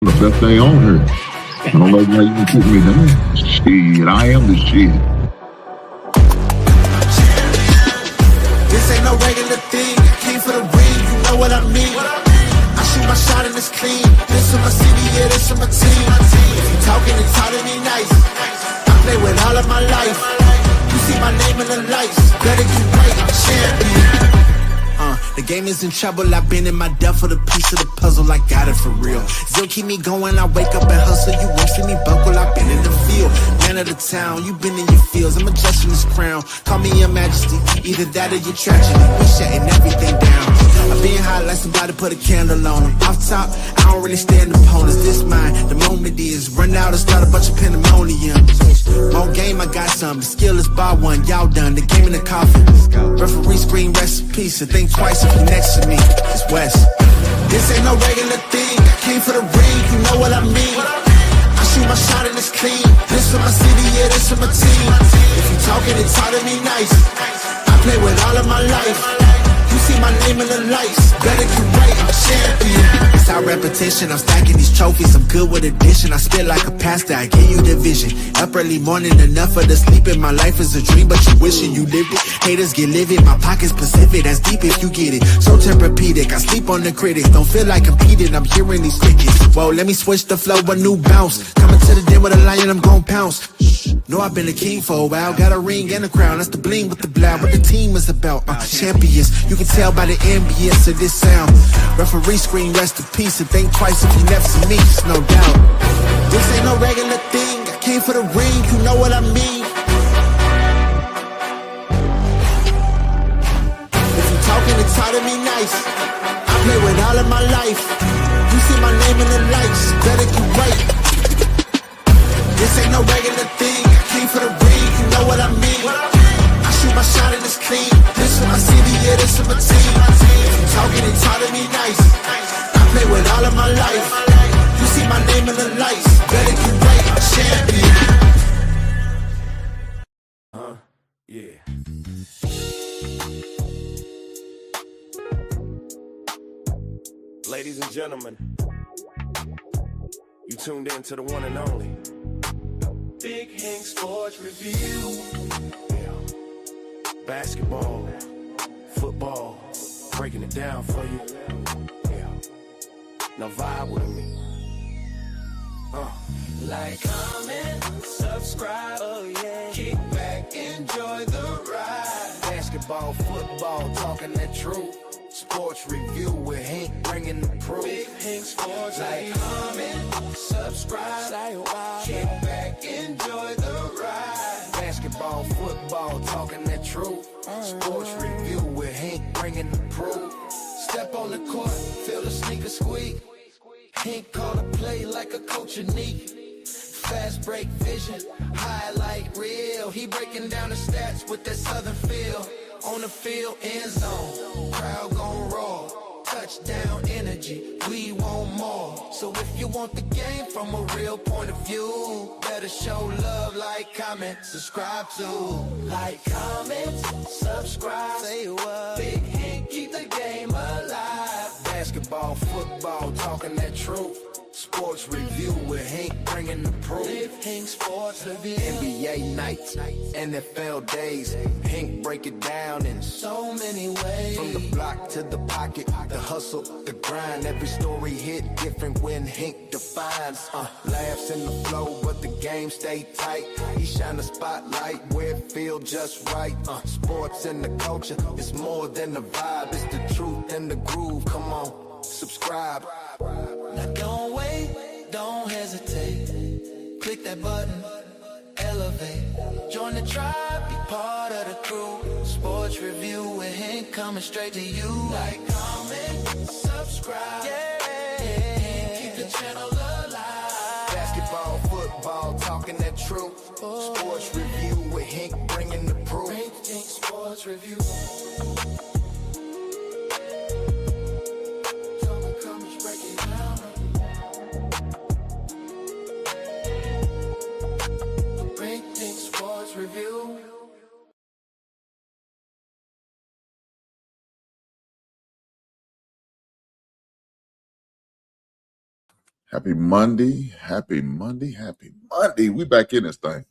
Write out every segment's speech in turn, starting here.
The best thing on her. I don't know why you can put me down. Shit, I am the shit. This ain't no regular thing. I came for the ring, you know what I mean. I shoot my shot and it's clean. This is my city, yeah, this is my team. If you talking and talking me nice, I play with all of my life. You see my name in the lights. Better get right, I'm a champion. The game is in trouble, I've been in my depth for the piece of the puzzle, I got it for real. Still keep me going, I wake up and hustle, you won't see me buckle, I've been in the field. Man of the town, you been in your fields, I'm adjusting this crown. Call me your majesty, either that or your tragedy. We shutting everything down. I've been hot like somebody put a candle on them. Off top, I don't really stand opponents, this mine. The moment is, run out and start a bunch of pandemonium. More game, I got some, the skill is by one, y'all done, the game in the coffin. Referee screen recipes, so think twice if you next to me, it's West. This ain't no regular thing, I came for the ring, you know what I mean. I shoot my shot and it's clean, this for my city, yeah, this for my team. If you talking and talk to me nice, I play with all of my life. You see my name in the lights, better get right, I'm a champion. It's our repetition, I'm stacking these trophies, I'm good with addition. I spit like a pastor, I give you the vision. Up early morning, enough for the sleeping. My life is a dream, but you wishing you lived it. Haters get livid, my pocket's Pacific, that's deep if you get it. So therapeutic, I sleep on the critics. Don't feel like competing, I'm hearing these crickets. Whoa, let me switch the flow, a new bounce. Coming to the den with a lion, I'm gon' pounce. Know I've been a king for a while, got a ring and a crown. That's the bling with the blow, what the team is about. Champions, you can tell by the ambience of this sound. Referee screen, rest in peace, and think twice if you never see me, just no doubt. This ain't no regular thing, I came for the ring, you know what I mean. If you talking and talk to me nice, I play with all of my life. You see my name in the lights, better get right. This ain't no regular thing, I came for the ring, you know what I mean. I shoot my shot and it's clean, this for my city, yeah, this for my team. If you talking and talk to me nice, I play with all of my life. You see my name in the lights, better get right, I'm a champion. Yeah. Ladies and gentlemen, you tuned in to the one and only Big Hank Sports Review. Yeah. Basketball, football, breaking it down for you. Yeah. Now vibe with me. Like, comment, subscribe, oh yeah. Kick back, enjoy the ride. Basketball, football, talking that truth. Sports review with Hank bringing the proof. Big Hank Sports. Like, comment, subscribe, kick back, enjoy the ride. Basketball, football, talking that truth. Sports review with Hank bringing the proof. Step on the court, feel the sneaker squeak. Hank call a play like a coach unique. Fast break vision, highlight reel. He breaking down the stats with that southern feel. On the field, end zone, crowd gon' roar. Touchdown energy, we want more. So if you want the game from a real point of view, better show love, like, comment, subscribe to. Like, comment, subscribe, say what. Big Hank, keep the game alive. Basketball, football, talking that truth. Sports review with Hank bringing the proof. Big Hank Sports Review. NBA nights, NFL days. Hank break it down in so many ways. From the block to the pocket, the hustle, the grind. Every story hit different when Hank defines. Laughs in the flow, but the game stay tight. He shine the spotlight where it feel just right. Sports and the culture, it's more than a vibe. It's the truth and the groove. Come on, subscribe. Now don't wait, don't hesitate. Click that button, elevate. Join the tribe, be part of the crew. Sports review with Hank coming straight to you. Like, comment, subscribe. Yeah, keep the channel alive. Basketball, football, talking that truth. Sports review with Hank bringing the proof. Hank Sports Review. Review. Happy Monday. Happy Monday. Happy Monday. We back in this thing.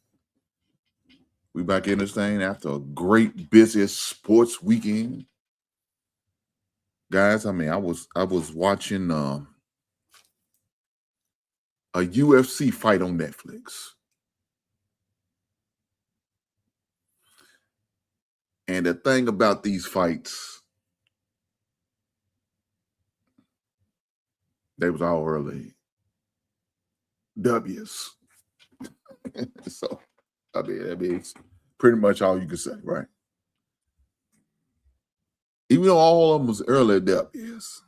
We back in this thing after a great, busy sports weekend. Guys, I mean, I was watching a UFC fight on Netflix. And the thing about these fights, they was all early W's. So, I mean, it's pretty much all you can say, right? Even though all of them was early W's,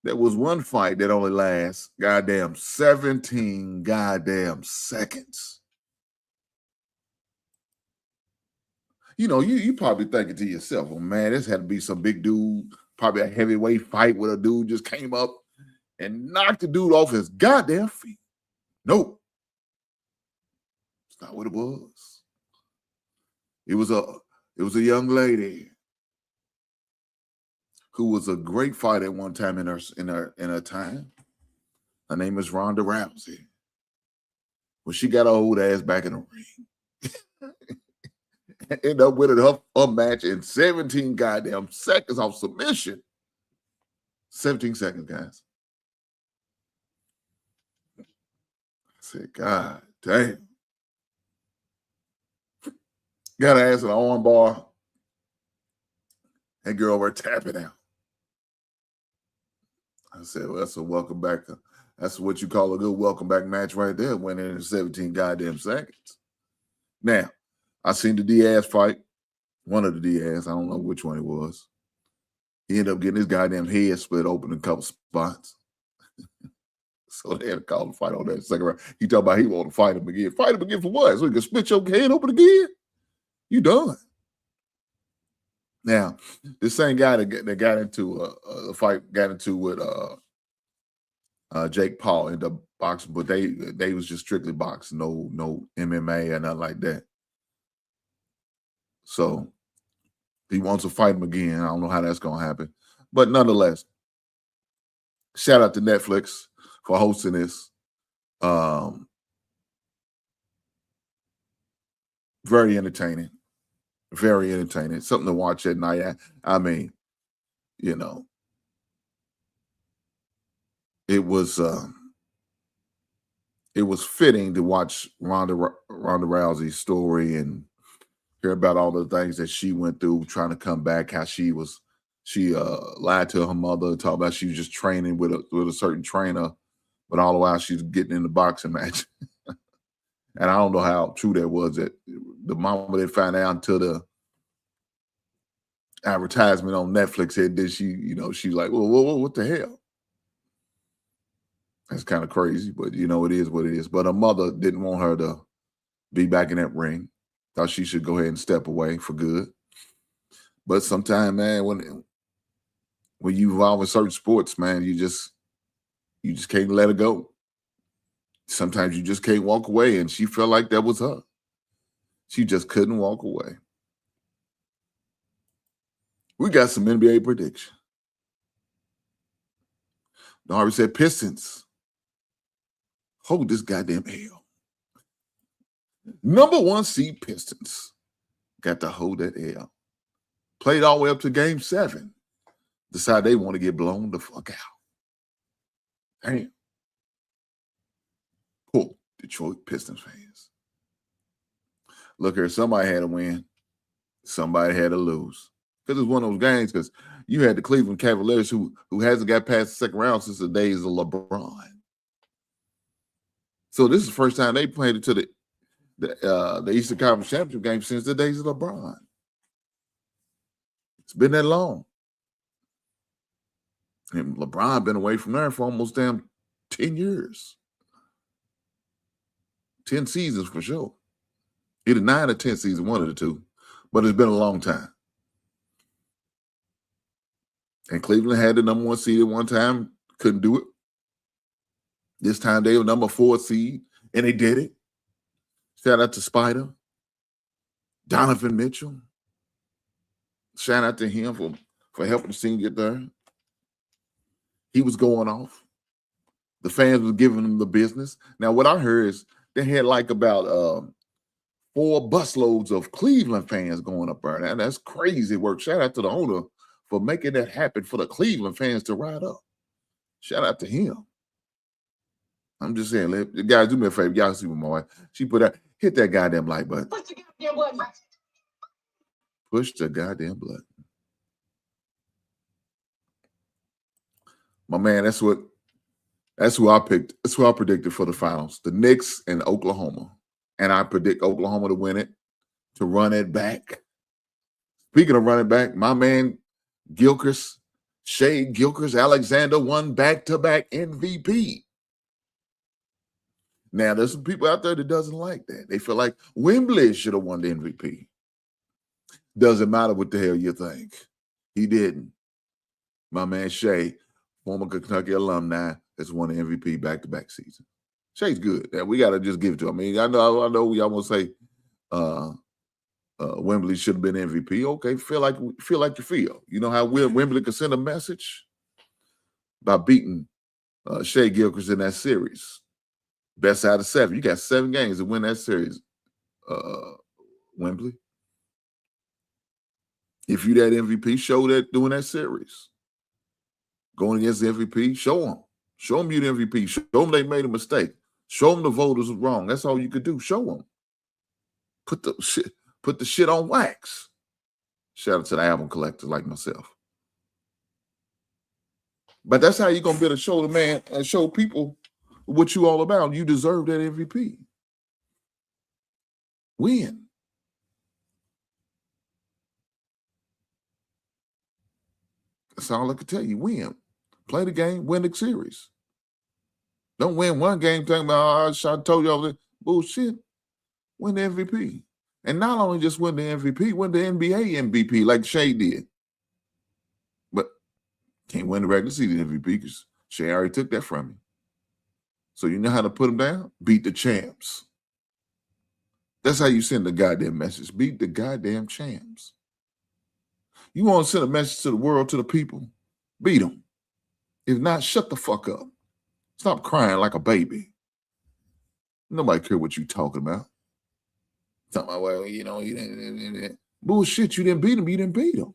there was one fight that only lasts goddamn 17 goddamn seconds. You know, you probably thinking to yourself, well, man, this had to be some big dude, probably a heavyweight fight where a dude just came up and knocked the dude off his goddamn feet. Nope. It's not what it was. It was a young lady who was a great fighter at one time in her time. Her name is Ronda Rousey. When she got her old ass back in the ring, ended up winning her match in 17 goddamn seconds off submission. 17 seconds, guys. I said, God damn. Got her ass in an arm bar. That girl over tapping out. I said, well, that's a welcome back. That's what you call a good welcome back match right there, winning in 17 goddamn seconds. Now, I seen the Diaz fight. One of the Diaz. I don't know which one it was. He ended up getting his goddamn head split open in a couple spots. So they had to call the fight on that second round. He talked about he want to fight him again. Fight him again for what? So he can split your head open again? You done. Now, this same guy that got into a fight, got into with Jake Paul ended up boxing, but they was just strictly boxing, no MMA or nothing like that. So he wants to fight him again. I don't know how that's gonna happen, but nonetheless, shout out to Netflix for hosting this. Very entertaining. Very entertaining. Something to watch at night. I mean, you know, it was fitting to watch Ronda Rousey's story and hear about all the things that she went through trying to come back, how she lied to her mother, talked about she was just training with a certain trainer, but all the while she's getting in the boxing match. And I don't know how true that was, that the mama didn't find out until the advertisement on Netflix said that she's like, well, what the hell? That's kind of crazy, but it is what it is. But her mother didn't want her to be back in that ring. Thought she should go ahead and step away for good. But sometimes, man, when you involve in certain sports, man, you just can't let it go. Sometimes you just can't walk away, and she felt like that was her. She just couldn't walk away. We got some NBA prediction. Harvey said Pistons. Hold this goddamn L. Number 1 seed Pistons got to hold that L. Played all the way up to game 7. Decide they want to get blown the fuck out. Damn. Poor Detroit Pistons fans. Look here, somebody had to win. Somebody had to lose. Because it's one of those games, because you had the Cleveland Cavaliers who hasn't got past the second round since the days of LeBron. So this is the first time they played it to the Eastern Conference Championship game since the days of LeBron. It's been that long. And LeBron been away from there for almost damn 10 years. 10 seasons for sure. Either 9 or 10 seasons, one of the two. But it's been a long time. And Cleveland had the number 1 seed at one time, couldn't do it. This time they were number 4 seed, and they did it. Shout out to Spider, Donovan Mitchell. Shout out to him for helping the team get there. He was going off. The fans was giving them the business. Now, what I heard is they had like about 4 busloads of Cleveland fans going up there. And that's crazy work. Shout out to the owner for making that happen for the Cleveland fans to ride up. Shout out to him. I'm just saying, guys, do me a favor. Y'all see what my wife, she put out, hit that goddamn like button. Push the goddamn button. Push the goddamn button. My man, that's who I picked. That's who I predicted for the finals. The Knicks and Oklahoma. And I predict Oklahoma to win it, to run it back. Speaking of running back, my man Shea Gilgeous-Alexander won back-to-back MVP. Now, there's some people out there that doesn't like that. They feel like Wembley should have won the MVP. Doesn't matter what the hell you think. He didn't. My man Shea, former Kentucky alumni, has won the MVP back-to-back season. Shea's good. Yeah, we got to just give it to him. I mean, I know y'all want to say Wembley should have been MVP. Okay, feel like you feel. You know how Wembley could send a message? By beating Shea Gilgeous in that series. Best out of 7. You got 7 games to win that series, Wembley. If you that MVP, show that doing that series. Going against the MVP, show them. Show them you the MVP. Show them they made a mistake. Show them the voters was wrong. That's all you could do. Show them. Put the shit on wax. Shout out to the album collectors like myself. But that's how you're going to be able to show the man and show people what you all about. You deserve that MVP. Win. That's all I can tell you. Win. Play the game, win the series. Don't win one game talking about, I told y'all that bullshit. Win the MVP. And not only just win the MVP, win the NBA MVP like Shea did. But can't win the regular season MVP because Shea already took that from you. So you know how to put them down? Beat the champs. That's how you send the goddamn message. Beat the goddamn champs. You want to send a message to the world, to the people? Beat them. If not, shut the fuck up. Stop crying like a baby. Nobody care what you talking about. Talking about, well, you know, you didn't. Bullshit, you didn't beat him. You didn't beat him.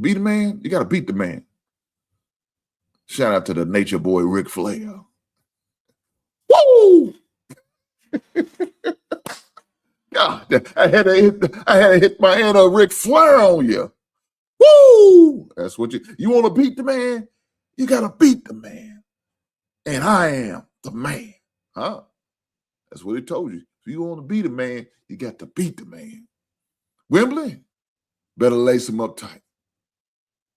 Beat a man, you got to beat the man. Shout out to the nature boy, Ric Flair. Woo! God, I had to hit my head on Ric Flair on you. Woo! That's what you want to beat the man? You got to beat the man. And I am the man. Huh? That's what he told you. If you want to beat a man, you got to beat the man. Wembley, better lace him up tight.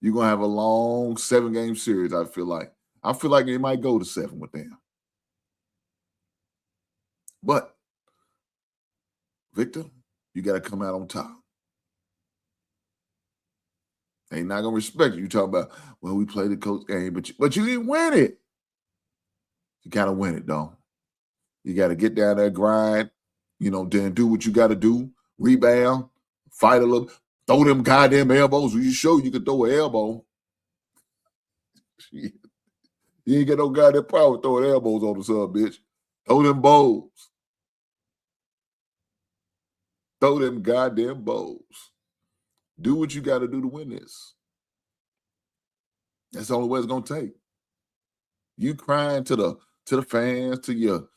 You're going to have a long 7-game series, I feel like. I feel like it might go to 7 with them. But, Victor, you got to come out on top. They not going to respect you. You talk about, well, we played the coach game, but you didn't win it. You got to win it, though. You got to get down there, grind, then do what you got to do. Rebound, fight a little, throw them goddamn elbows. You show you can throw an elbow. Shit. You ain't got no goddamn power throwing elbows on the sub, bitch. Throw them bowls. Throw them goddamn bowls. Do what you got to do to win this. That's the only way it's going to take. You crying to the fans, to your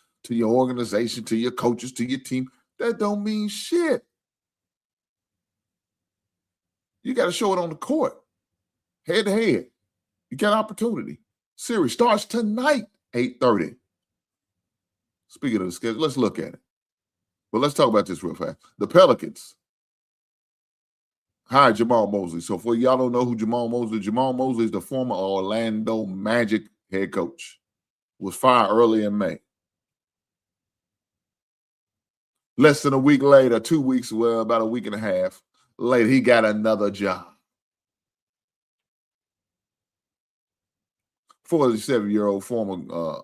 organization, to your coaches, to your team, that don't mean shit. You got to show it on the court, head to head. You got opportunity. Series starts tonight, 8:30. Speaking of the schedule, let's look at it. But let's talk about this real fast. The Pelicans hired Jamal Mosley. So for y'all don't know who Jamal Mosley is the former Orlando Magic head coach. Was fired early in May. Less than a week later, 2 weeks, well, about a week and a half later, he got another job. 47-year-old former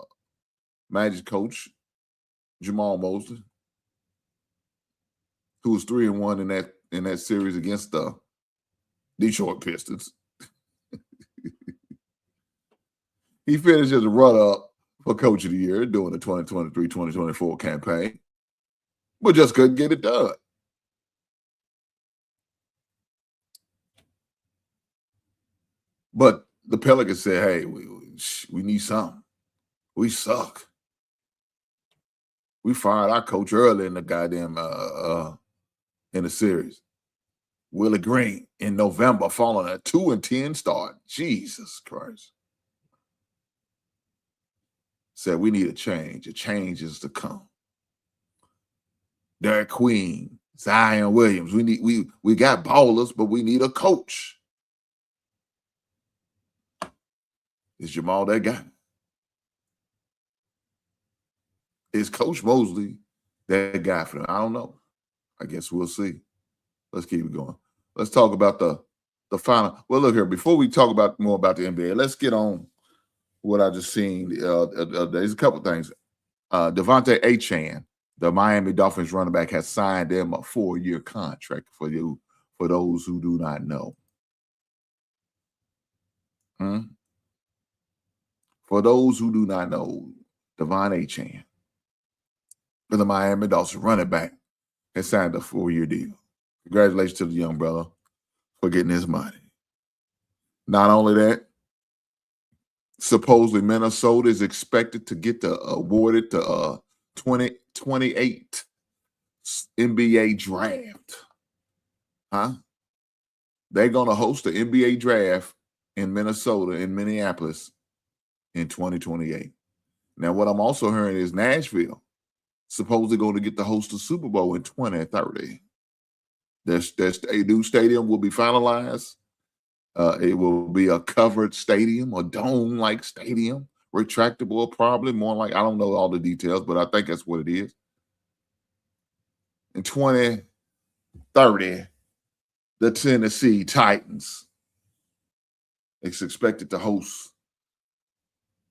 Magic coach, Jamal Mosley, who was 3-1 in that series against the Detroit Pistons. He finished as a runner-up for Coach of the Year during the 2023-2024 campaign, but just couldn't get it done. But the Pelicans said, hey, we need something. We suck. We fired our coach early in the goddamn in the series. Willie Green in November following a 2-10 start. Jesus Christ. Said we need a change. A change is to come. Derek Queen, Zion Williams. We got ballers, but we need a coach. Is Jamal that guy? Is Coach Mosley that guy for them? I don't know. I guess we'll see. Let's keep it going. Let's talk about the final. Well, look here. Before we talk about more about the NBA, let's get on what I just seen. There's a couple things. Devontae Achane, the Miami Dolphins running back, has signed them a 4-year contract for those who do not know. For those who do not know, Devon Achane, the Miami Dolphins running back, has signed a 4-year deal. Congratulations to the young brother for getting his money. Not only that, supposedly Minnesota is expected to get awarded the 2028 NBA draft. They're going to host the NBA draft in Minnesota, in Minneapolis, in 2028. Now, what I'm also hearing is Nashville supposedly going to get to host the Super Bowl in 2030. A new stadium will be finalized. It will be a covered stadium, a dome-like stadium, retractable probably, more like, I don't know all the details, but I think that's what it is. In 2030, the Tennessee Titans is expected to host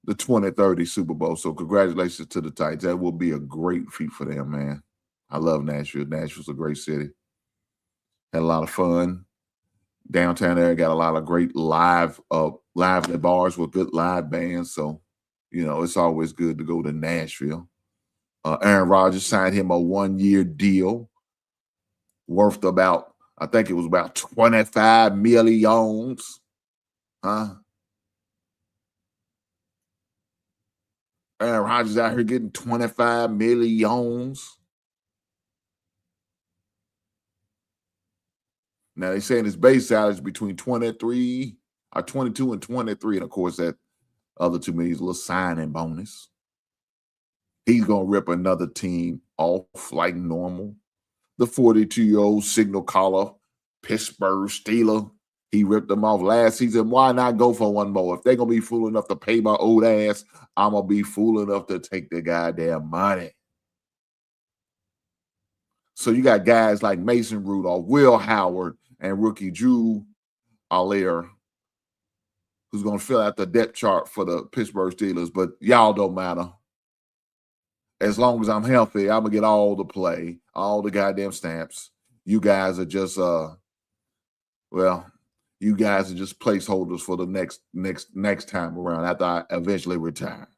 the 2030 Super Bowl. So congratulations to the Titans. That will be a great feat for them, man. I love Nashville. Nashville's a great city. Had a lot of fun. Downtown area got a lot of great lively bars with good live bands. So, it's always good to go to Nashville. Aaron Rodgers signed him a 1-year deal worth about, I think it was about 25 million. Aaron Rodgers out here getting 25 million. Now, they're saying his base salary is between 22 and 23. And, of course, that other $2 million is a little signing bonus. He's going to rip another team off like normal. The 42-year-old signal caller, Pittsburgh Steeler, he ripped them off last season. Why not go for one more? If they're going to be fool enough to pay my old ass, I'm going to be fool enough to take the goddamn money. So you got guys like Mason Rudolph, Will Howard, and rookie Drew Allaire, who's going to fill out the depth chart for the Pittsburgh Steelers, but y'all don't matter. As long as I'm healthy, I'm going to get all the play, all the goddamn stamps. You guys are just, you guys are just placeholders for the next time around after I eventually retire.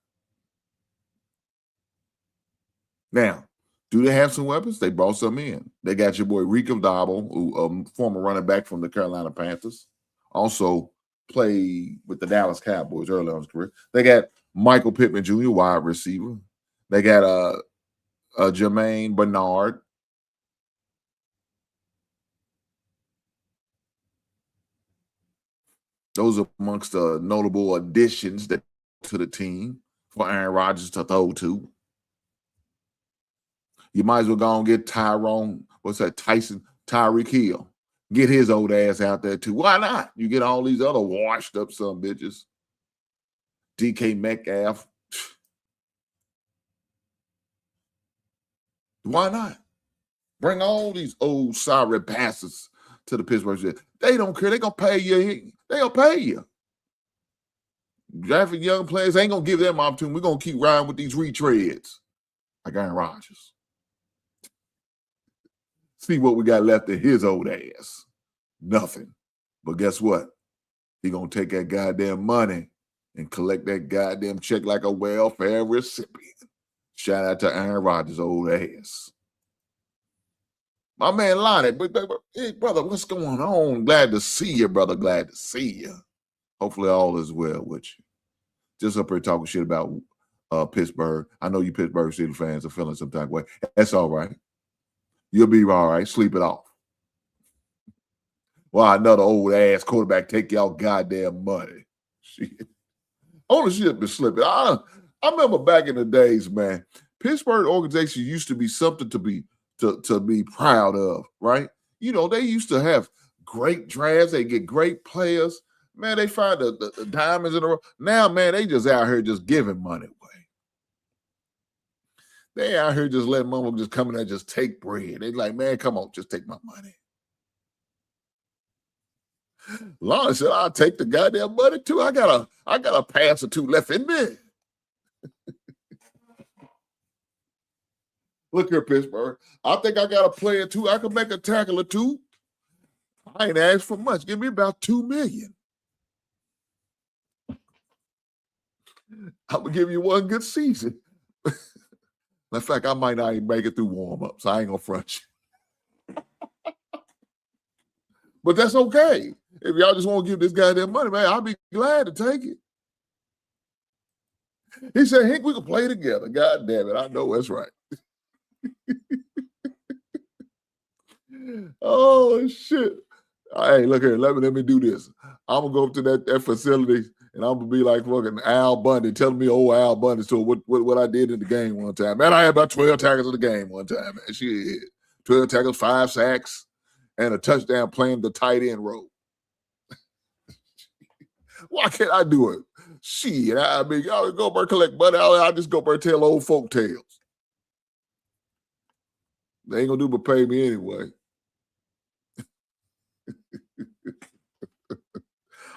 Now, do they have some weapons? They brought some in. They got your boy Rico Dabo, who former running back from the Carolina Panthers, also played with the Dallas Cowboys early on in his career. They got Michael Pittman Jr., wide receiver. They got Jermaine Bernard. Those are amongst the notable additions to the team for Aaron Rodgers to throw to. You might as well go and get Tyreek Hill. Get his old ass out there too. Why not? You get all these other washed up some bitches. DK Metcalf. Why not? Bring all these old sorry bastards to the Pittsburgh Steelers. They don't care. They're going to pay you. They'll pay you. Drafting young players ain't going to give them opportunity. We're going to keep riding with these retreads like Aaron Rodgers. See what we got left of his old ass. Nothing. But guess what? He going to take that goddamn money and collect that goddamn check like a welfare recipient. Shout out to Aaron Rodgers' old ass. My man Lonnie, hey, brother, what's going on? Glad to see you, brother. Glad to see you. Hopefully all is well with you. Just up here talking shit about Pittsburgh. I know you Pittsburgh Steelers fans are feeling some type of way. That's all right. You'll be all right. Sleep it off. Well, another old ass quarterback take y'all goddamn money. Shit. Ownership is slipping. I remember back in the days, man, Pittsburgh organization used to be something to be proud of, right? You know, they used to have great drafts. They get great players. Man, they find the diamonds in the rough. Now, man, they just out here just giving money away. They out here just letting mama just come in there and just take bread. They like, man, come on, just take my money. Lawrence said, I'll take the goddamn money too. I got a pass or two left in me. Look here, Pittsburgh. I think I got a player too. I can make a tackle or two. I ain't asked for much. Give me about $2 million. I'm gonna give you one good season. In fact, I might not even make it through warm-ups. I ain't gonna front you. But that's okay. If y'all just want to give this guy that money, man, I'll be glad to take it. He said, Hank, we can play together. God damn it. I know that's right. Oh, shit. Hey, look here. Let me do this. I'm going to go up to that facility, and I'm going to be like fucking Al Bundy, telling me old Al Bundy so what I did in the game one time. Man, I had about 12 tackles in the game one time, man. Shit. 12 tackles, 5 sacks, and a touchdown playing the tight end role. Why can't I do it? Shit, I mean, y'all go up there collect money. I'll just go up there and tell old folk tales. They ain't gonna do but pay me anyway.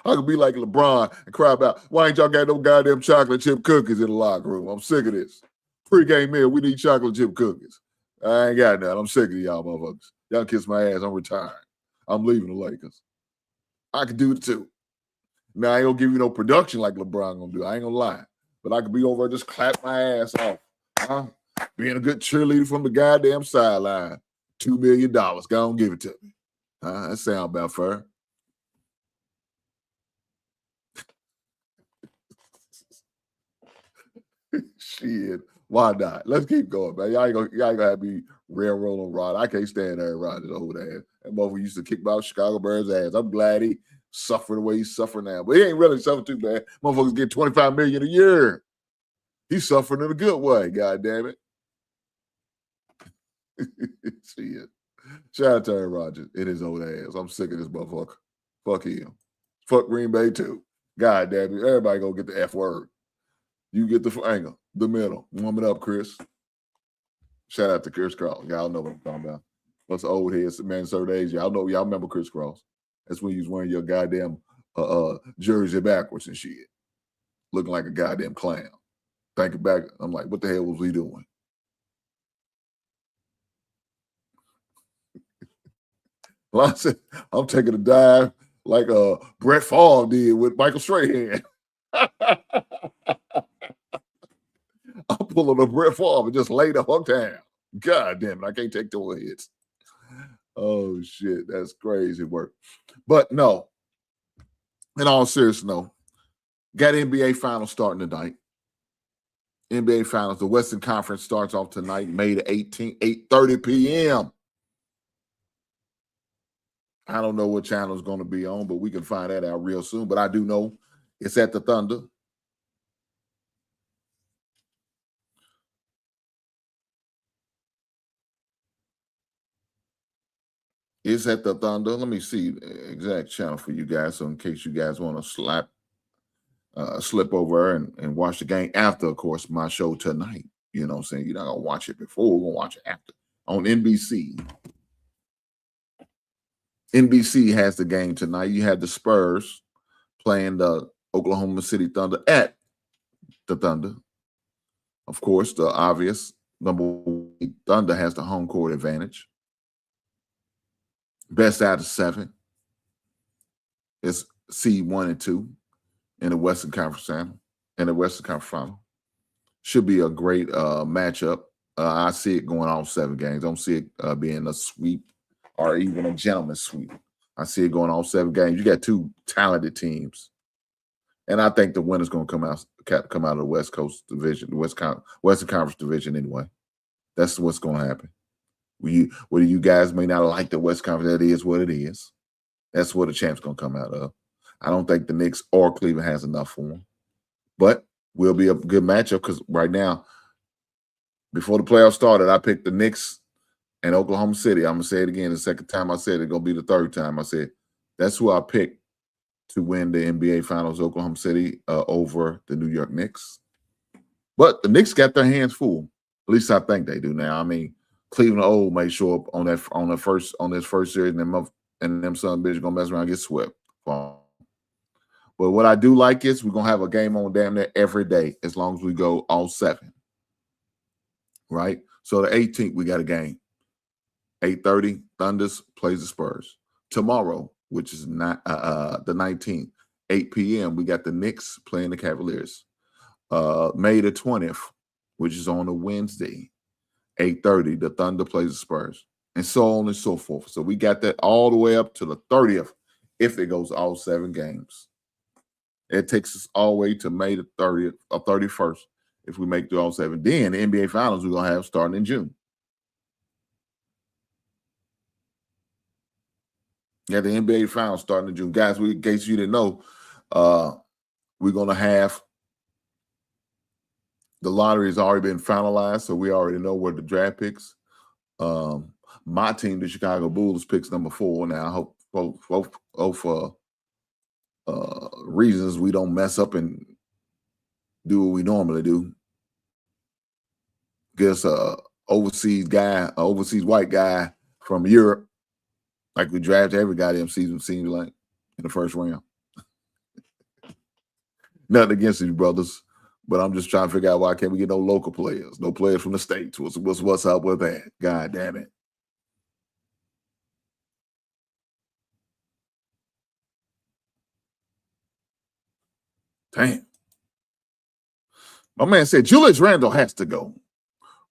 I could be like LeBron and cry about, why ain't y'all got no goddamn chocolate chip cookies in the locker room? I'm sick of this. Pre-game meal, we need chocolate chip cookies. I ain't got that. I'm sick of y'all motherfuckers. Y'all kiss my ass. I'm retired. I'm leaving the Lakers. I could do it too. Now, I ain't gonna give you no production like LeBron gonna do. I ain't gonna lie. But I could be over there just clap my ass off. Huh? Being a good cheerleader from the goddamn sideline. $2 million. Go on, give it to me. That sound about fair. Shit. Why not? Let's keep going, man. Y'all ain't gonna have me railroading Rod. I can't stand that Rod's old ass. That motherfucker used to kick my Chicago Bears ass. I'm glad he suffered the way he's suffering now. But he ain't really suffering too bad. Motherfuckers get $25 million a year. He's suffering in a good way, god damn it. Shit. Shout out to Aaron Rodgers in his old ass. I'm sick of this motherfucker. Fuck him. Fuck Green Bay too. God damn it. Everybody go get the F word. You get the angle, the middle. Warm it up, Chris. Shout out to Chris Cross. Y'all know what I'm talking about. What's the old heads, man, certain age. Y'all remember Chris Cross. That's when you was wearing your goddamn jersey backwards and shit. Looking like a goddamn clown. Thinking back, I'm like, what the hell was he doing? Well, I said, I'm taking a dive like Brett Favre did with Michael Strahan. I'm pulling a Brett Favre and just lay the fuck down. God damn it, I can't take those hits. Oh, shit, that's crazy work. But no, in all seriousness, no. Got NBA Finals starting tonight. NBA Finals, the Western Conference starts off tonight, May the 18th, 8:30 p.m. I don't know what channel it's going to be on, but we can find that out real soon. But I do know it's at the Thunder. It's at the Thunder. Let me see the exact channel for you guys, so in case you guys want to slip over and watch the game after, of course, my show tonight. You know what I'm saying? You're not going to watch it before. We're going to watch it after on NBC. NBC has the game tonight. You have the Spurs playing the Oklahoma City Thunder at the Thunder. Of course, the obvious number one, Thunder has the home court advantage. Best out of 7 is seed 1 and 2. in the Western Conference Final. Should be a great matchup. I see it going all 7 games. I don't see it being a sweep or even a gentleman's sweep. I see it going all 7 games. You got 2 talented teams, and I think the winner's going to come out of the West Coast Division, the Western Conference Division anyway. That's what's going to happen. Whether you guys may not like the West Conference, that is what it is. That's where the champ's going to come out of. I don't think the Knicks or Cleveland has enough for them, but will be a good matchup because right now, before the playoffs started, I picked the Knicks and Oklahoma City. I'm going to say it again. The second time I said it, it's going to be the third time I said that's who I picked to win the NBA Finals, Oklahoma City over the New York Knicks. But the Knicks got their hands full. At least I think they do now. I mean, Cleveland may show up on this first series, and them son bitches gonna mess around and get swept. But what I do like is we're gonna have a game on damn near every day as long as we go all 7. Right? So the 18th we got a game. 8:30, Thunders plays the Spurs. Tomorrow, which is not the 19th, 8 p.m. we got the Knicks playing the Cavaliers. May the 20th, which is on a Wednesday, 8:30, the Thunder plays the Spurs, and so on and so forth. So we got that all the way up to the 30th if it goes all 7 games. It takes us all the way to May the 30th or 31st if we make through all 7. Then the NBA Finals we're going to have starting in June. Yeah, the NBA Finals starting in June. Guys, in case you didn't know, we're going to have the lottery has already been finalized, so we already know where the draft picks. My team, the Chicago Bulls, picks number 4. Now, I hope for reasons we don't mess up and do what we normally do. Get us a overseas white guy from Europe, like we draft every goddamn season, seems like, in the first round. Nothing against these brothers. But I'm just trying to figure out why can't we get no local players, no players from the States. What's up with that? God damn it. Damn. My man said Julius Randle has to go.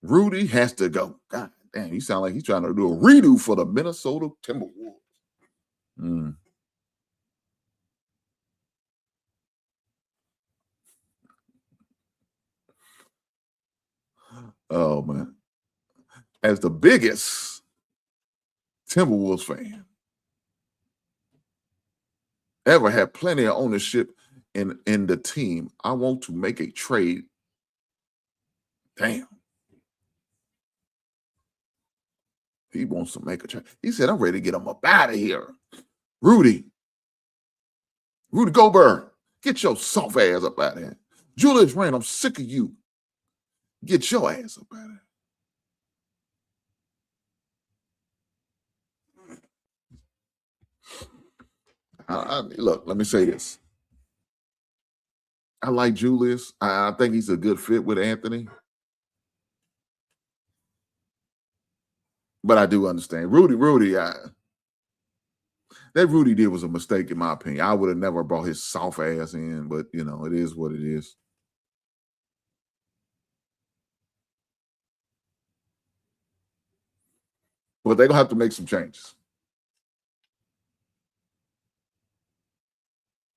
Rudy has to go. God damn, he sound like he's trying to do a redo for the Minnesota Timberwolves. Oh, man. As the biggest Timberwolves fan, ever had plenty of ownership in the team, I want to make a trade. Damn. He wants to make a trade. He said, I'm ready to get him up out of here. Rudy Gobert, get your soft ass up out of here. Julius Randle, I'm sick of you. Get your ass up out of here. Look, let me say this. I like Julius. I think he's a good fit with Anthony. But I do understand. Rudy, that Rudy did was a mistake in my opinion. I would have never brought his soft ass in, but, it is what it is. But they're going to have to make some changes.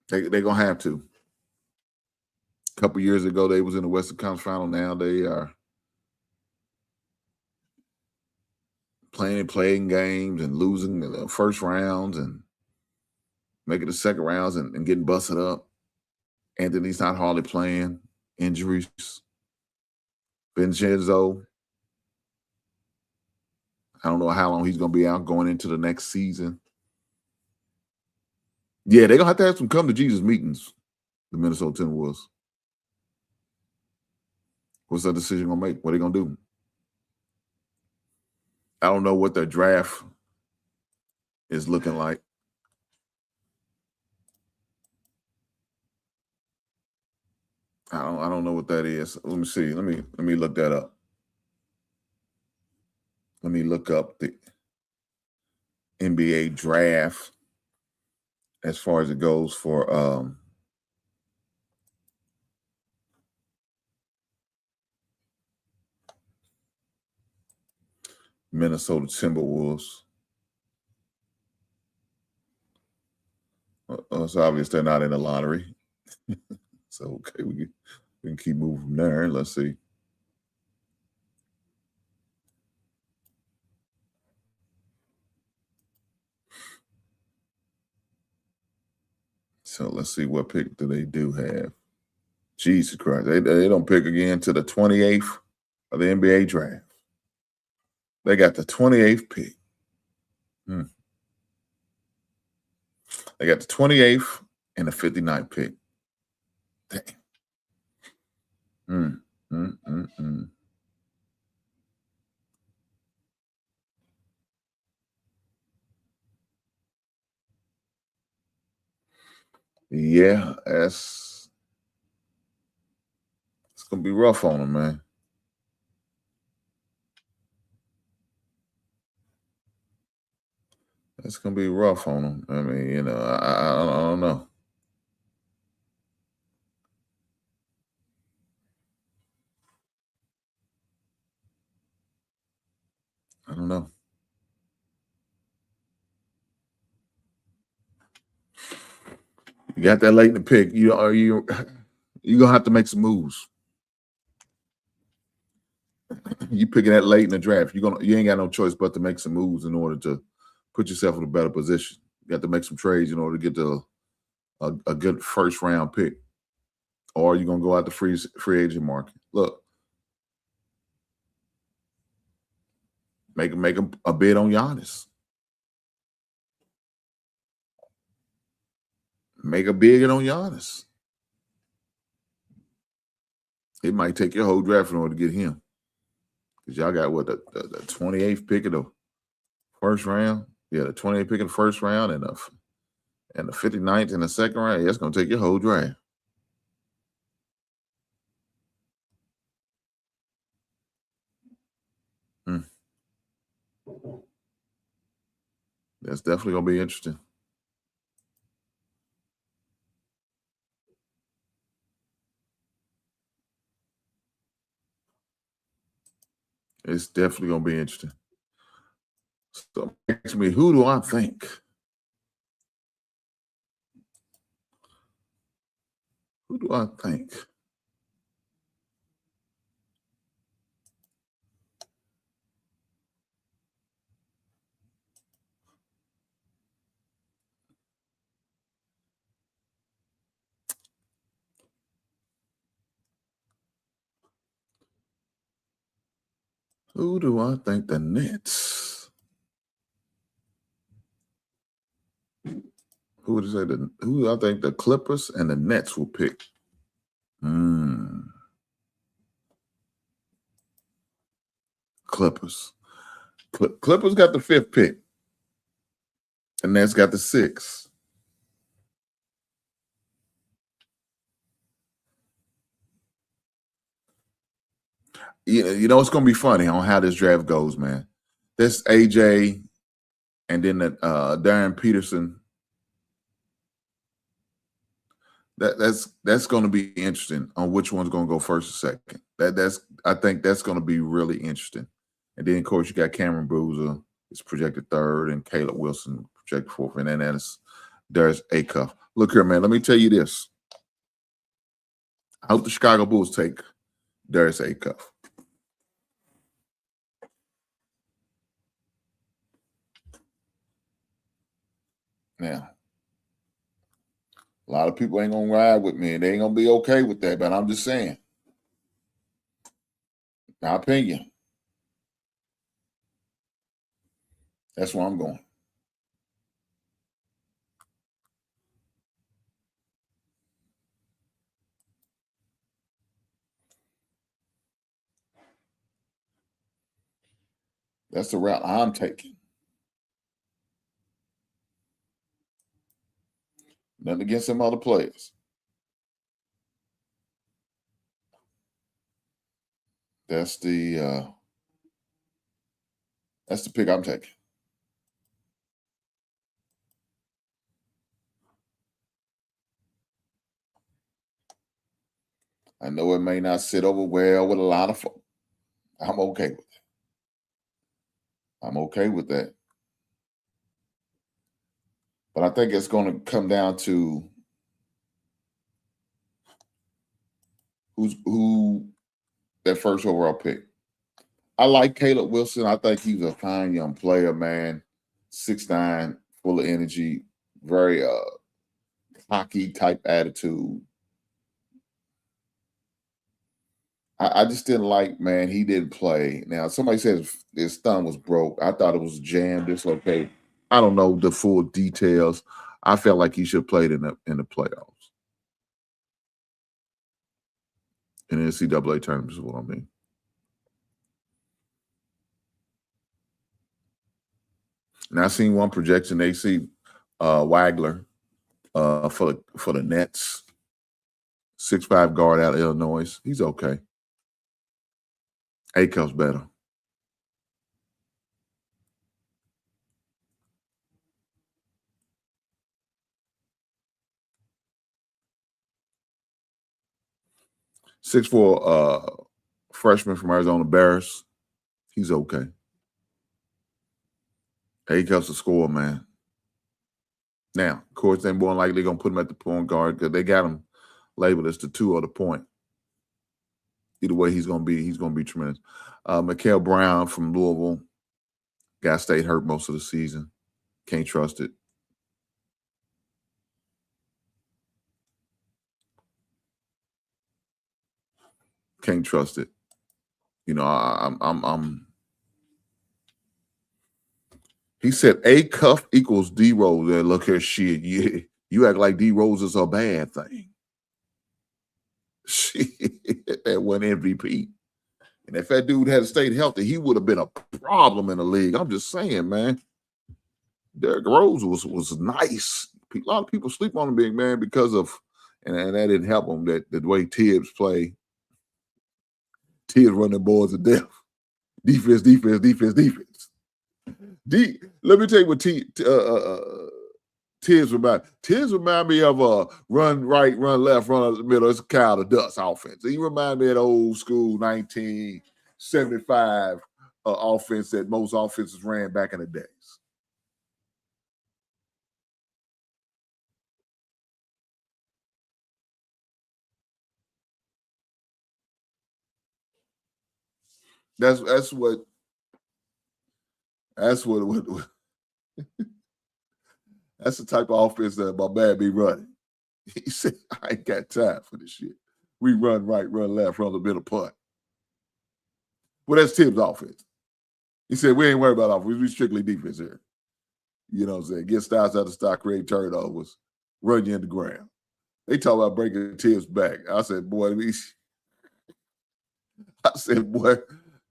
They're going to have to. A couple years ago, they was in the Western Conference Final. Now they are playing games and losing the first rounds and making the second rounds and getting busted up. Anthony's not hardly playing. Injuries. Vincenzo, I don't know how long he's going to be out going into the next season. Yeah, they're going to have some come-to-Jesus meetings, the Minnesota Timberwolves. What's that decision going to make? What are they going to do? I don't know what their draft is looking like. I don't know what that is. Let me see. Let me look that up. Let me look up the NBA draft as far as it goes for Minnesota Timberwolves. It's obvious they're not in the lottery. So, okay, we can keep moving from there. Let's see. So let's see what pick do they do have. Jesus Christ. They don't pick again to the 28th of the NBA draft. They got the 28th pick. They got the 28th and the 59th pick. Dang. Yeah, it's gonna be rough on them, man. It's gonna be rough on them. I mean, you know, I don't know. I don't know. You got that late in the pick. You're gonna have to make some moves. You picking that late in the draft. You ain't got no choice but to make some moves in order to put yourself in a better position. You got to make some trades in order to get a good first round pick. Or you're gonna go out the free agent market. Look. Make a bid on Giannis. Make a bid on Giannis. It might take your whole draft in order to get him. Because y'all got what, the 28th pick of the first round? Yeah, the 28th pick of the first round and the 59th in the second round. That's going to take your whole draft. That's definitely going to be interesting. It's definitely going to be interesting. So, ask me, who do I think? Who do I think? Who do I think the Nets? Who do I think the Clippers and the Nets will pick? Clippers. Clippers got the 5th pick. And Nets got the 6th. You know, it's going to be funny on how this draft goes, man. This AJ and then Darren Peterson. That's going to be interesting on which one's going to go first or second. I think that's going to be really interesting. And then, of course, you got Cameron Boozer is projected 3rd, and Caleb Wilson projected 4th, and then there's Acuff. Look here, man. Let me tell you this. I hope the Chicago Bulls take Darius Acuff. Now, a lot of people ain't gonna ride with me, and they ain't gonna be okay with that. But I'm just saying, my opinion. That's where I'm going. That's the route I'm taking. Nothing against some other players. That's the pick I'm taking. I know it may not sit over well with a lot of folks. I'm okay with it. I'm okay with that. But I think it's going to come down to who that first overall pick. I like Caleb Wilson. I think he's a fine young player, man. 6'9", full of energy, very hockey type attitude. I just didn't like, man, he didn't play. Now, somebody says his thumb was broke. I thought it was jammed, dislocated. I don't know the full details. I felt like he should have played in the playoffs. In the NCAA tournament is what I mean. And I seen one projection. They see Wagler for the Nets, 6'5" guard out of Illinois. He's okay. A-Cup's better. (6'4" freshman from Arizona Bears. He's okay. A-Cup's a scorer, man. Now, of course, they're more likely going to put him at the point guard because they got him labeled as the 2 or the point. Either way, he's going to be tremendous. Mikael Brown from Louisville. Guy stayed hurt most of the season. Can't trust it. Can't trust it. You know, I'm. He said A cuff equals D Rose. Look here, shit. You act like D Rose is a bad thing. Shit, that one MVP. And if that dude had stayed healthy, he would have been a problem in the league. I'm just saying, man. Derrick Rose was nice. A lot of people sleep on him, big man, because of, and that didn't help him, that the way Tibbs play. Tibbs run the boards to death. Defense. Let me tell you what Tibbs remind. Tibbs remind me of a run right, run left, run up the middle. It's a cloud of dust offense. He remind me of the old school 1975 offense that most offenses ran back in the days. That's what that's the type of offense that my man be running. He said, I ain't got time for this shit. We run right, run left, run the middle punt. Well, that's Tibbs' offense. He said, we ain't worried about offense. We strictly defense here. You know what I'm saying? Get styles out of stock, create turnovers, run you in the ground. They talk about breaking Tibbs back. I said, boy,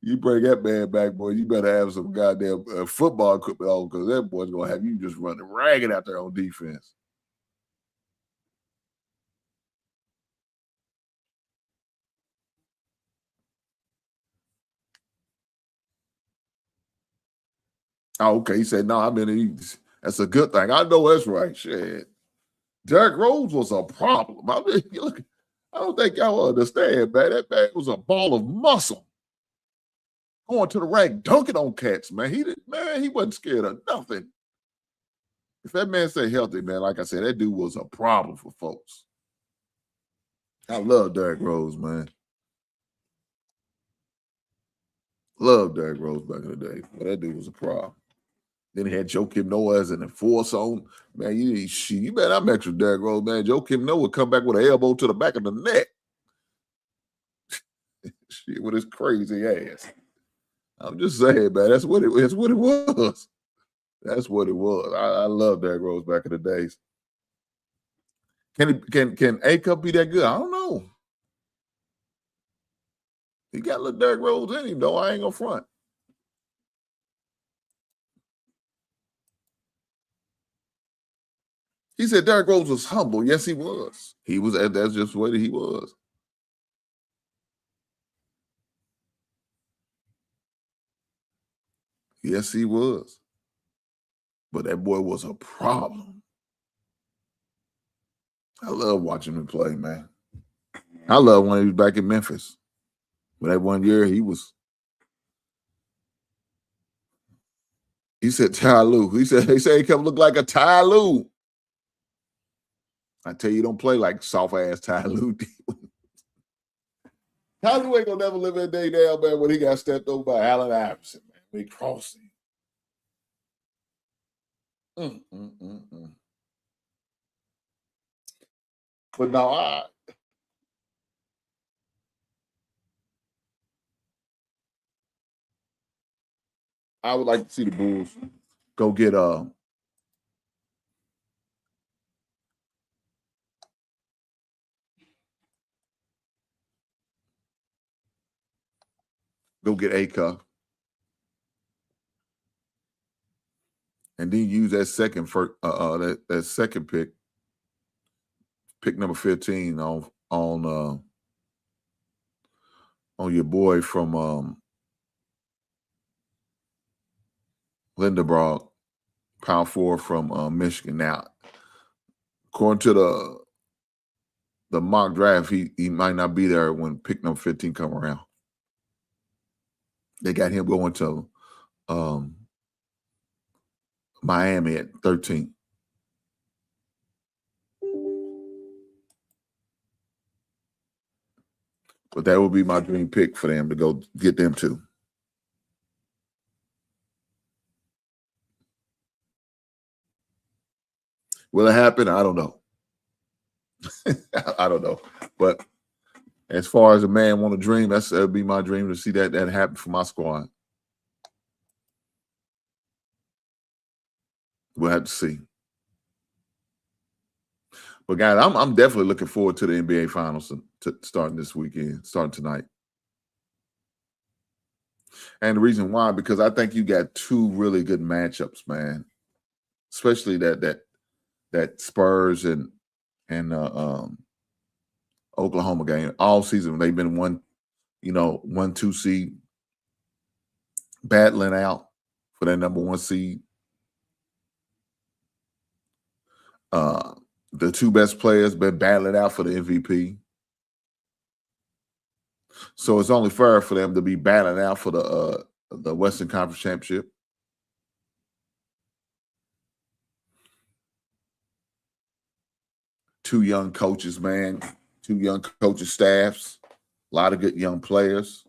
you bring that man back, boy, you better have some goddamn football equipment on because that boy's going to have you just running ragged out there on defense. Oh, okay. He said, no, I mean, that's a good thing. I know that's right. Shit. Derrick Rose was a problem. I mean, look, I don't think y'all understand, man. That man was a ball of muscle. Going to the rack, dunking on cats, man. He wasn't scared of nothing. If that man stay healthy, man, like I said, that dude was a problem for folks. I love Derrick Rose, man. Love Derrick Rose back in the day. But that dude was a problem. Then he had Joakim Noah as an enforcer on. Man, you better not mess with Derrick Rose, man. Joakim Noah would come back with an elbow to the back of the neck. Shit, with his crazy ass. I'm just saying, man, that's what it was. That's what it was. I love Derrick Rose back in the days. Can A-Cup be that good? I don't know. He got a little Derrick Rose in him, though. I ain't gonna front. He said Derrick Rose was humble. Yes, he was. He was. That's just the way he was. Yes, he was. But that boy was a problem. I love watching him play, man. I love when he was back in Memphis. But that one year he was. He said Ty Lue. He said he kept look like a Ty Lue. I tell you, don't play like soft ass Ty Lue. Ty Lue ain't gonna never live that day down, man, when he got stepped over by Allen Iverson, man. When he crossed him. But no, I would like to see the Bulls go get A-Cup and then use that second that second pick number 15 on your boy from Lindenbrog, power forward from Michigan. Now, according to the mock draft, he might not be there when pick number 15 come around. They got him going to Miami at 13. But that would be my dream pick for them to go get them to. Will it happen? I don't know. I don't know. But as far as a man want to dream, that would be my dream to see that happen for my squad. We'll have to see. But guys, I'm definitely looking forward to the NBA Finals starting this weekend, starting tonight. And the reason why, because I think you got two really good matchups, man. Especially that Spurs and Oklahoma game. All season they've been 1-2 seed, battling out for that number 1 seed. The two best players been battling out for the MVP. So it's only fair for them to be battling out for the Western Conference Championship. Two young coaches, man. Two young coaches staffs. A lot of good young players.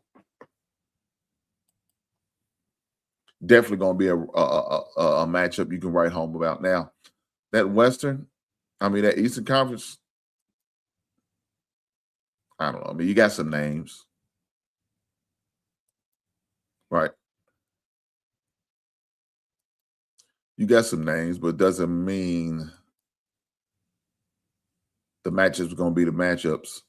Definitely going to be a matchup you can write home about. Now, that Eastern Conference, I don't know. I mean, you got some names. Right. You got some names, but it doesn't mean the matchups are going to be the matchups.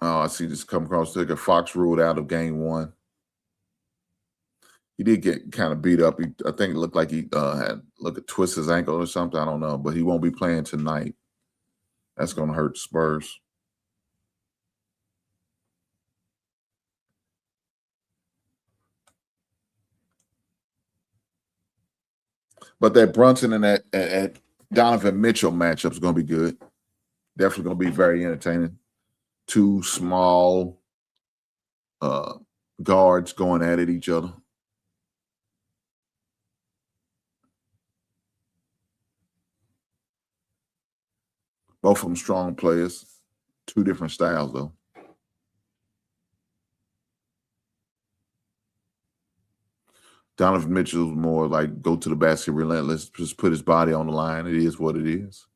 Oh, I see this come across. Fox ruled out of game 1. He did get kind of beat up. I think it looked like he had twist his ankle or something. I don't know, but he won't be playing tonight. That's going to hurt the Spurs. But that Brunson and that Donovan Mitchell matchup is going to be good. Definitely going to be very entertaining. Two small guards going at each other. Both of them strong players. Two different styles, though. Donovan Mitchell's more like go to the basket relentless, just put his body on the line. It is what it is.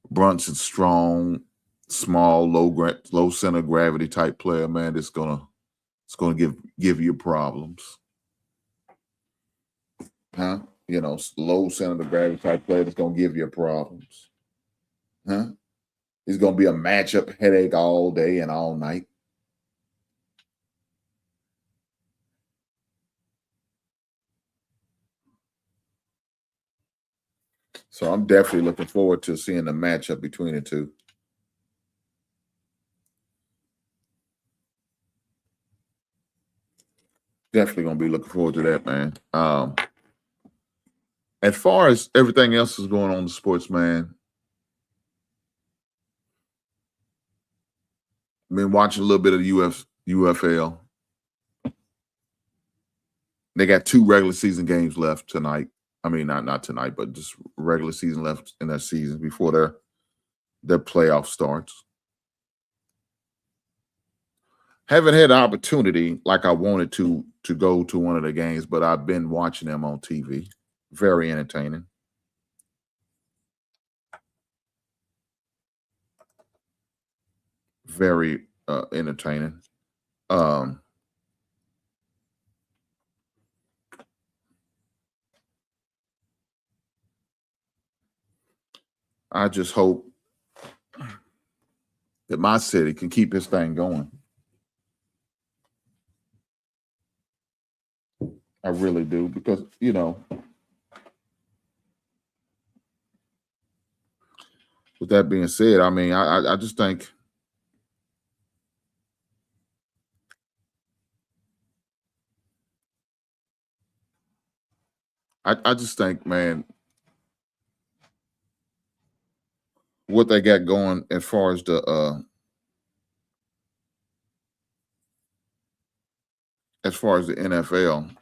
Brunson's strong, small, low center of gravity type player, man. It's gonna give you problems. Huh? Low center of gravity type player that's gonna give you problems. Huh? It's gonna be a matchup headache all day and all night. So I'm definitely looking forward to seeing the matchup between the two. Definitely gonna be looking forward to that, man. As far as everything else is going on in the sports, man, I've been watching a little bit of UFL. They got 2 regular season games left tonight. I mean, not tonight, but just regular season left in their season before their playoff starts. Haven't had the opportunity like I wanted to go to one of the games, but I've been watching them on TV. Very entertaining. Very entertaining. I just hope that my city can keep this thing going. I really do, because, you know, with that being said, I mean, I just think I just think, man, what they got going as far as the NFL,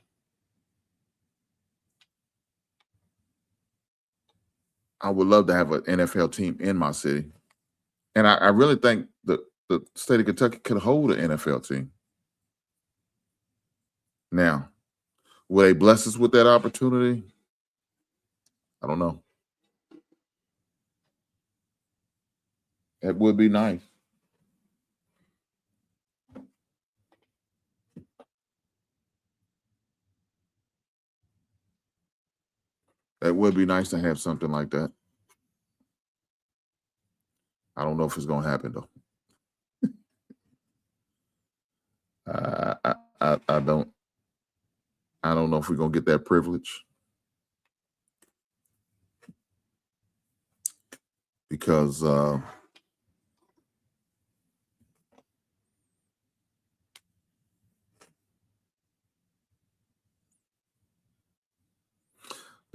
I would love to have an NFL team in my city. And I really think the state of Kentucky could hold an NFL team. Now, will they bless us with that opportunity? I don't know. It would be nice. It would be nice to have something like that. I don't know if it's going to happen, though. I don't know if we're going to get that privilege, because the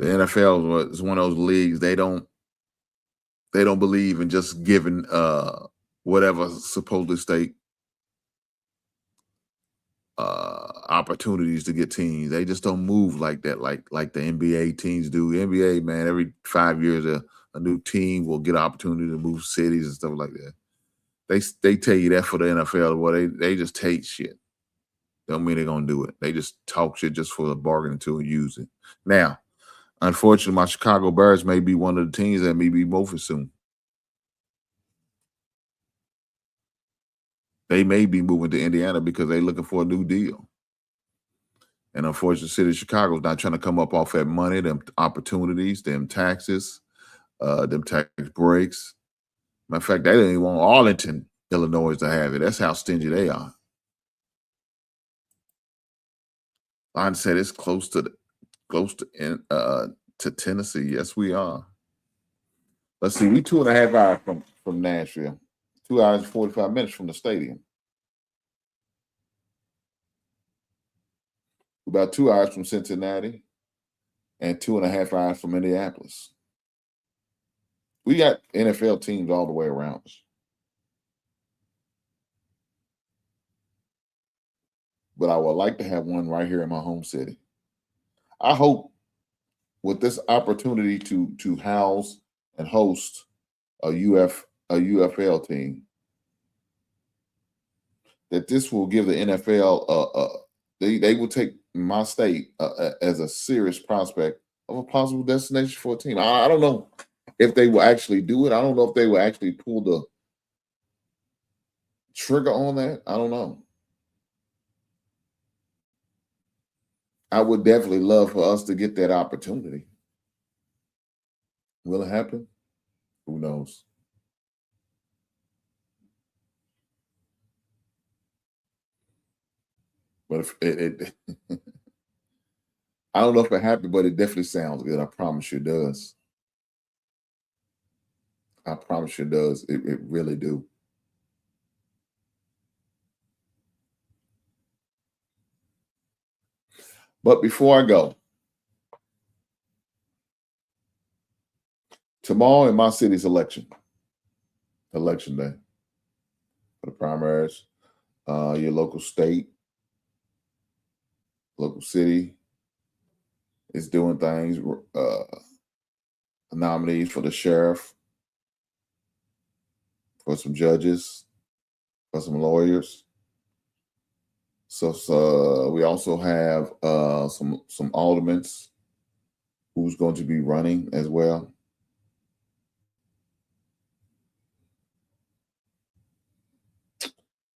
NFL is one of those leagues, they don't believe in just giving whatever supposedly state opportunities to get teams. They just don't move like that, like the NBA teams do. The NBA, man, every 5 years a new team will get an opportunity to move cities and stuff like that. They tell you that for the NFL. Well, they just take shit. Don't mean they're gonna do it. They just talk shit just for the bargaining tool and use it. Now, unfortunately, my Chicago Bears may be one of the teams that may be moving soon. They may be moving to Indiana because they're looking for a new deal. And unfortunately, the city of Chicago is not trying to come up off that money, them opportunities, them taxes, them tax breaks. Matter of fact, they didn't even want Arlington, Illinois to have it. That's how stingy they are. Line said it's close to Tennessee. Yes, we are. Let's see, we 2.5 hours from Nashville. 2 hours and 45 minutes from the stadium. About 2 hours from Cincinnati and 2.5 hours from Indianapolis. We got NFL teams all the way around us. But I would like to have one right here in my home city. I hope with this opportunity to house and host a UFL team, that this will give the NFL they will take my state as a serious prospect of a possible destination for a team. I don't know if they will actually do it. I don't know if they will actually pull the trigger on that. I don't know. I would definitely love for us to get that opportunity. Will it happen? Who knows? But if it I don't know if it happened, but it definitely sounds good. I promise you it does. I promise you it does. It really do. But before I go, tomorrow in my city's election day for the primaries, your local state, local city, is doing things. Nominees for the sheriff, for some judges, for some lawyers. So we also have some aldermen who's going to be running as well.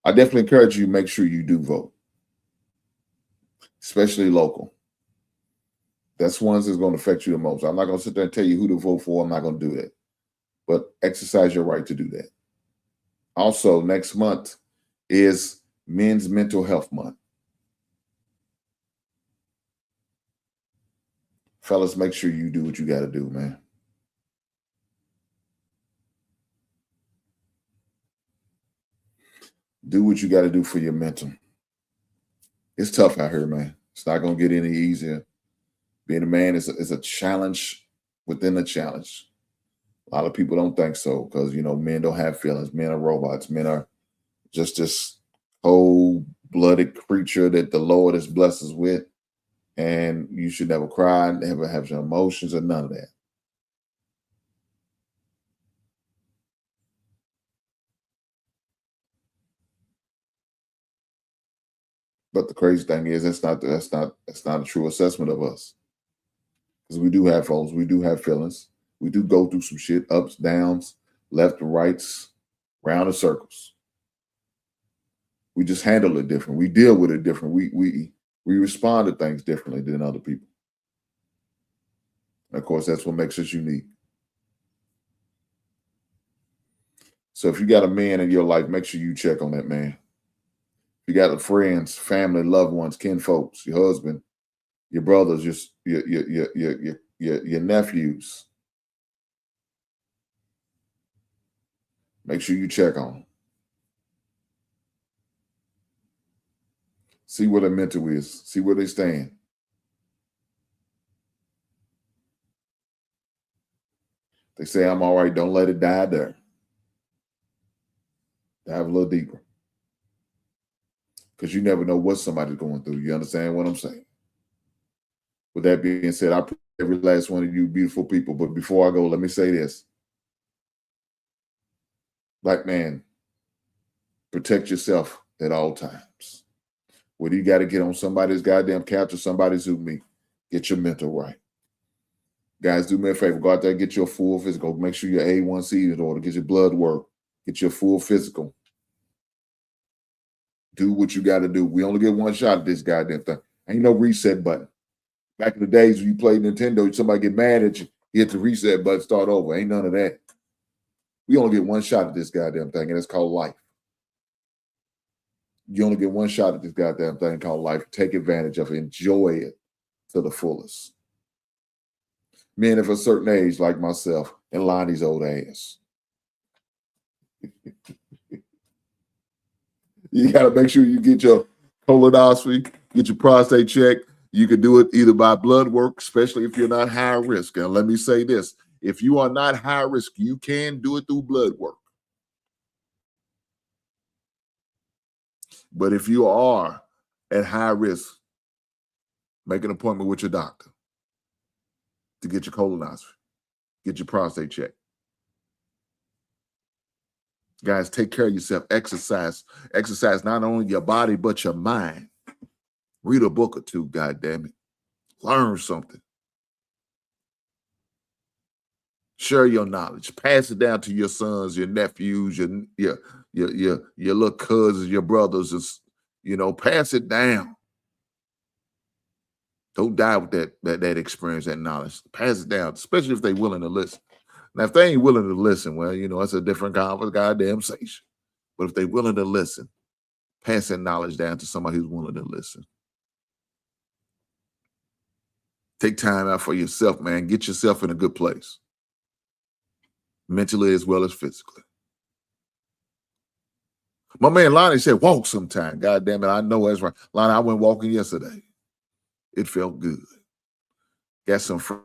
I definitely encourage you to make sure you do vote, especially local. That's ones that's going to affect you the most. I'm not going to sit there and tell you who to vote for. I'm not going to do that. But exercise your right to do that. Also, next month is Men's Mental Health Month. Fellas, make sure you do what you got to do, man. Do what you got to do for your mental. It's tough out here, man. It's not going to get any easier. Being a man is a challenge within a challenge. A lot of people don't think so because, men don't have feelings. Men are robots. Men are just this cold-blooded creature that the Lord has blessed us with. And you should never cry, never have your emotions or none of that. But the crazy thing is that's not a true assessment of us. Because we do have phones, we do have feelings, we do go through some shit, ups, downs, left and rights, round and circles. We just handle it different. We deal with it different. We respond to things differently than other people. And of course, that's what makes us unique. So if you got a man in your life, make sure you check on that man. If you got friends, family, loved ones, kin folks, your husband, your brothers, your nephews, make sure you check on them. See where their mental is. See where they stand. They say, I'm all right. Don't let it die there. Dive a little deeper. Because you never know what somebody's going through. You understand what I'm saying? With that being said, I appreciate every last one of you beautiful people. But before I go, let me say this. Black man, protect yourself at all times. Whether you got to get on somebody's goddamn couch or somebody's Zoom meet, get your mental right. Guys, do me a favor. Go out there and get your full physical. Make sure your A1C is in order. Get your blood work. Get your full physical. Do what you got to do. We only get one shot at this goddamn thing. Ain't no reset button. Back in the days when you played Nintendo, somebody get mad at you, you hit the reset button, start over. Ain't none of that. We only get one shot at this goddamn thing, and it's called life. You only get one shot at this goddamn thing called life. Take advantage of it. Enjoy it to the fullest. Men of a certain age, like myself, and Lonnie's old ass. You got to make sure you get your colonoscopy, get your prostate checked. You can do it either by blood work, especially if you're not high risk. And let me say this. If you are not high risk, you can do it through blood work. But if you are at high risk, make an appointment with your doctor to get your colonoscopy, get your prostate checked. Guys, take care of yourself. Exercise. Exercise not only your body, but your mind. Read a book or two, goddammit. Learn something. Share your knowledge. Pass it down to your sons, your nephews, your little cousins, your brothers. Pass it down. Don't die with that experience, that knowledge. Pass it down, especially if they're willing to listen. Now, if they ain't willing to listen, well, it's a different conversation. But if they're willing to listen, pass that knowledge down to somebody who's willing to listen. Take time out for yourself, man. Get yourself in a good place. Mentally as well as physically. My man Lonnie said, walk sometime. God damn it, I know that's right. Lonnie, I went walking yesterday. It felt good. Got some fresh,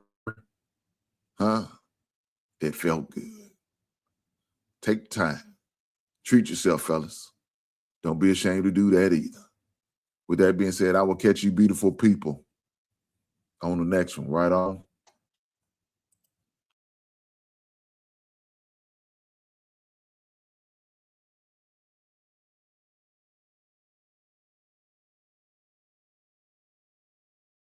huh? It felt good. Take time. Treat yourself, fellas. Don't be ashamed to do that either. With that being said, I will catch you beautiful people on the next one. Right on.